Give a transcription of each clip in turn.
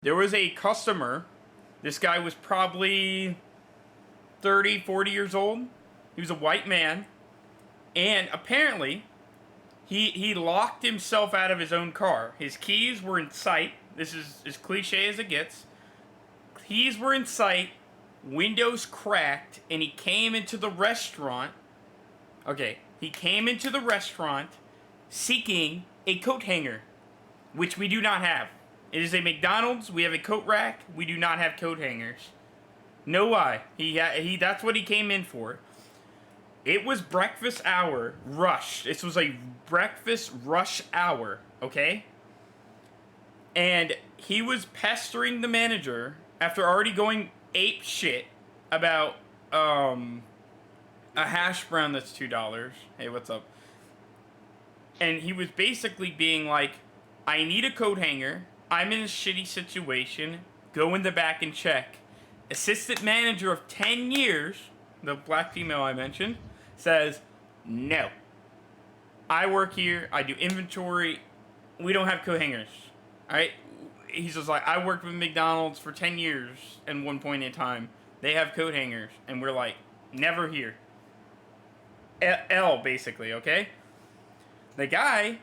There was a customer. This guy was probably 30, 40 years old. He was a white man. And apparently, he locked himself out of his own car. His keys were in sight. This is as cliche as it gets. Keys were in sight, windows cracked, and he came into the restaurant. Okay, he came into the restaurant seeking a coat hanger, which we do not have. It is a McDonald's. We have a coat rack. We do not have coat hangers. No lie. He that's what he came in for. It was breakfast hour rush. This was a breakfast rush hour, okay? And he was pestering the manager after already going ape shit about a hash brown that's $2. Hey, what's up? And he was basically being like, I need a coat hanger. I'm in a shitty situation. Go in the back and check. Assistant manager of 10 years, the black female I mentioned, says, no. I work here. I do inventory. We don't have coat hangers. Alright? He's just like, I worked with McDonald's for 10 years at one point in time. They have coat hangers. And we're like, never here. L, basically, okay? The guy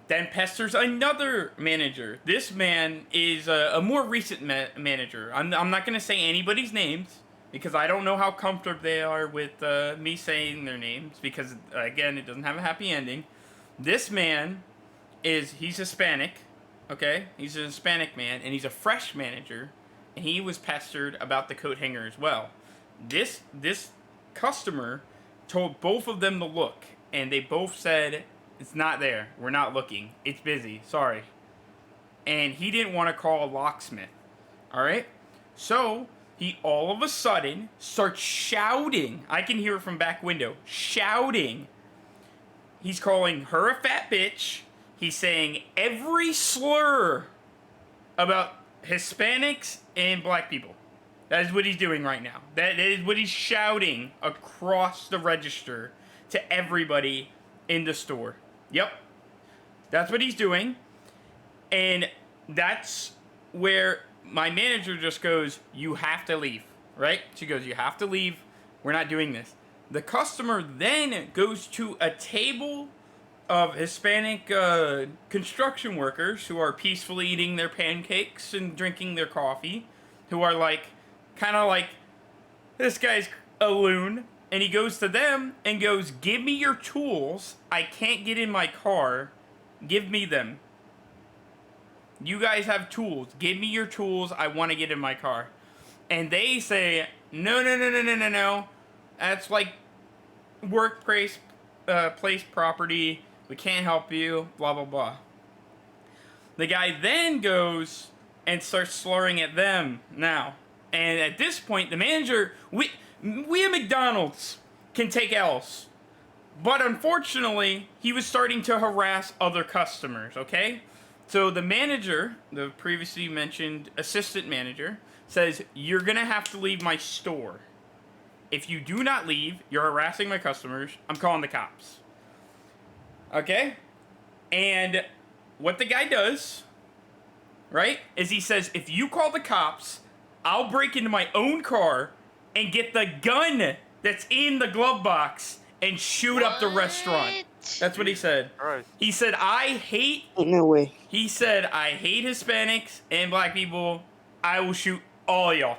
then pesters another manager. This man is a more recent manager. I'm not going to say anybody's names because I don't know how comfortable they are with me saying their names because, again, it doesn't have a happy ending. This man he's Hispanic, okay? He's a Hispanic man, and he's a fresh manager, and he was pestered about the coat hanger as well. This customer told both of them to look, and they both said, it's not there. We're not looking. It's busy. Sorry. And he didn't want to call a locksmith. Alright? So, he all of a sudden starts shouting. I can hear it from back window. Shouting. He's calling her a fat bitch. He's saying every slur about Hispanics and black people. That is what he's doing right now. That is what he's shouting across the register to everybody in the store. Yep. That's what he's doing. And that's where my manager just goes, you have to leave. Right? She goes, you have to leave. We're not doing this. The customer then goes to a table of Hispanic construction workers who are peacefully eating their pancakes and drinking their coffee, who are like, kind of like, this guy's a loon. And he goes to them and goes, give me your tools. I can't get in my car. Give me them. You guys have tools. Give me your tools. I want to get in my car. And they say, no. That's like workplace place property. We can't help you. Blah, blah, blah. The guy then goes and starts slurring at them now. And at this point, the manager... We at McDonald's can take L's. But unfortunately, he was starting to harass other customers, okay? So the manager, the previously mentioned assistant manager, says, you're going to have to leave my store. If you do not leave, you're harassing my customers. I'm calling the cops. Okay? And what the guy does, right, is he says, if you call the cops, I'll break into my own car and get the gun that's in the glove box and shoot up the restaurant. That's what he said. Right. He said, I hate... No way. He said, I hate Hispanics and black people. I will shoot all y'all.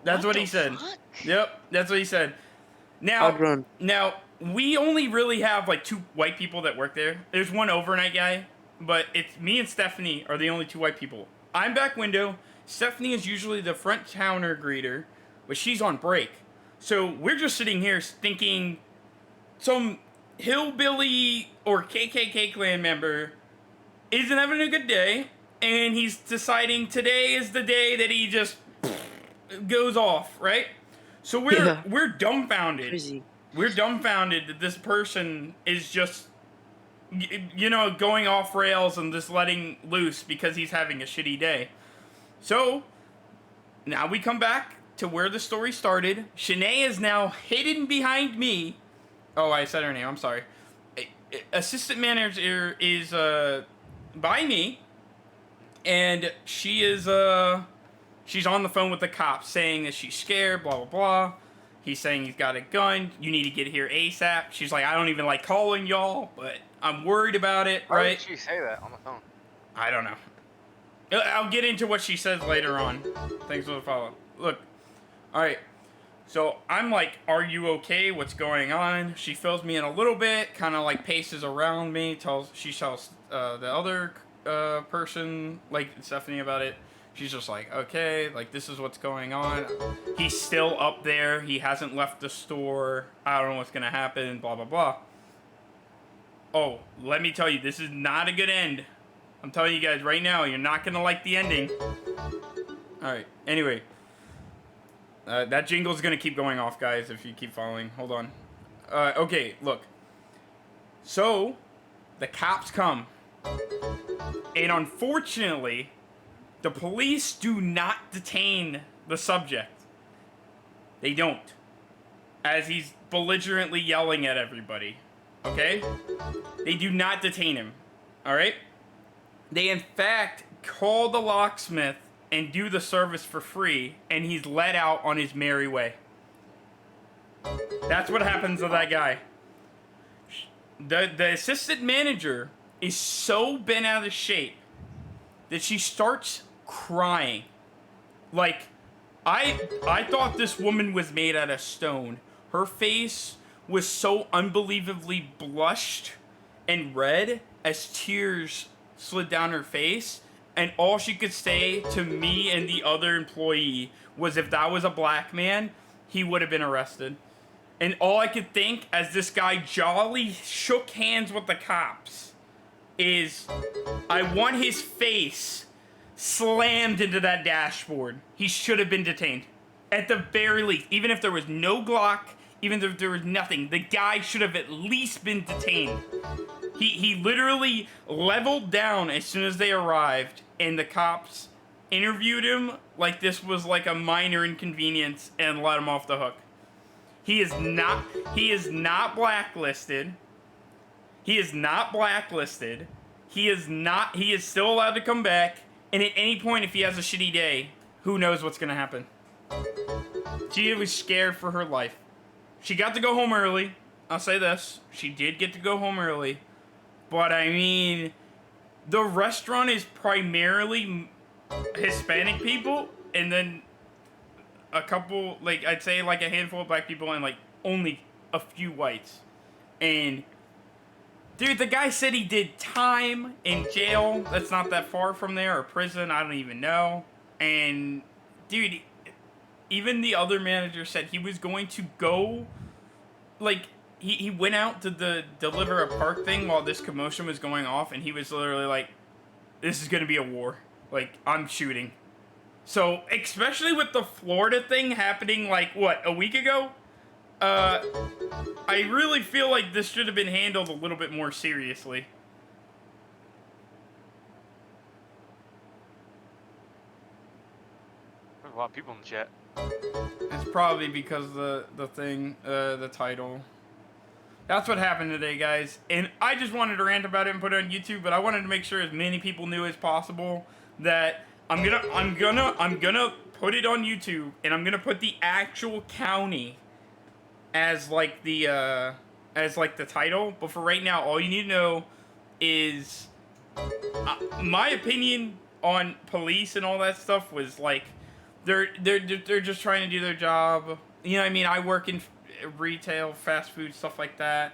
That's what he said. Fuck? Yep, that's what he said. I'd run. Now, we only really have like 2 white people that work there. There's one overnight guy, but it's me and Stephanie are the only 2 white people. I'm back window. Stephanie is usually the front counter greeter, but she's on break. So we're just sitting here thinking some hillbilly or KKK clan member isn't having a good day, and he's deciding today is the day that he just goes off, right? So we're dumbfounded. Crazy. We're dumbfounded that this person is just, going off rails and just letting loose because he's having a shitty day. So now we come back to where the story started. Shanae is now hidden behind me. Oh, I said her name. I'm sorry. Assistant manager is by me, And she is, she's on the phone with the cops saying that she's scared, blah, blah, blah. He's saying he's got a gun. You need to get here ASAP. She's like, I don't even like calling y'all, but I'm worried about it, right? Why did she say that on the phone? I don't know. I'll get into what she says later on. Thanks for the follow. Look, alright. So I'm like, are you okay? What's going on? She fills me in a little bit, kind of like paces around me. She tells the other person, like Stephanie, about it. She's just like, okay, like this is what's going on. He's still up there. He hasn't left the store. I don't know what's gonna happen. Blah blah blah. Oh, let me tell you, this is not a good end. I'm telling you guys right now, you're not gonna like the ending. All right. Anyway. That jingle's gonna keep going off, guys, if you keep following. Hold on. Okay, look. So, the cops come. And unfortunately, the police do not detain the subject. They don't. As he's belligerently yelling at everybody. Okay? They do not detain him. Alright? They, in fact, call the locksmith and do the service for free, and he's let out on his merry way. That's what happens to that guy. The assistant manager is so bent out of shape that she starts crying. Like, I thought this woman was made out of stone. Her face was so unbelievably blushed and red as tears slid down her face. And all she could say to me and the other employee was if that was a black man, he would have been arrested. And all I could think as this guy jolly shook hands with the cops is, I want his face slammed into that dashboard. He should have been detained. At the very least, even if there was no Glock, even if there was nothing, the guy should have at least been detained. He literally leveled down as soon as they arrived, and the cops interviewed him like this was like a minor inconvenience and let him off the hook. He is not blacklisted. He is not blacklisted. He is still allowed to come back, and at any point if he has a shitty day, who knows what's gonna happen. She was scared for her life. She got to go home early. I'll say this. She did get to go home early. But, I mean, the restaurant is primarily Hispanic people, and then a couple, like, I'd say, like, a handful of black people, and, like, only a few whites. And, dude, the guy said he did time in jail. That's not that far from there, or prison, I don't even know. And, dude, even the other manager said he was going to go, like, he went out to deliver a park thing while this commotion was going off, and he was literally like, this is going to be a war. Like, I'm shooting. So, especially with the Florida thing happening, like, what, a week ago? I really feel like this should have been handled a little bit more seriously. There's a lot of people in the chat. It's probably because the title. That's what happened today, guys. And I just wanted to rant about it and put it on YouTube, but I wanted to make sure as many people knew as possible that I'm gonna put it on YouTube, and I'm gonna put the actual county as like the title. But for right now, all you need to know is my opinion on police and all that stuff was like they're just trying to do their job. You know what I mean? I work in retail, fast food, stuff like that.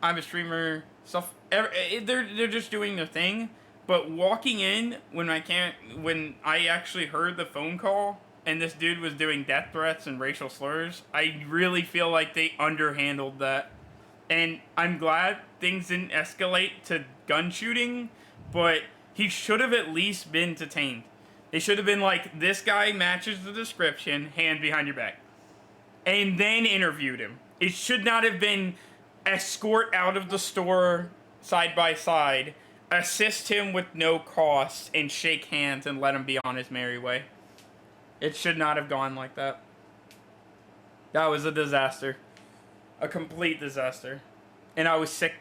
I'm a streamer, stuff. They're just doing their thing. But walking in when I actually heard the phone call and this dude was doing death threats and racial slurs, I really feel like they underhandled that. And I'm glad things didn't escalate to gun shooting, but he should have at least been detained. They should have been like, this guy matches the description, hand behind your back. And then interviewed him. It should not have been escort out of the store side by side, assist him with no cost, and shake hands and let him be on his merry way. It should not have gone like that. That was a disaster. A complete disaster. And I was sick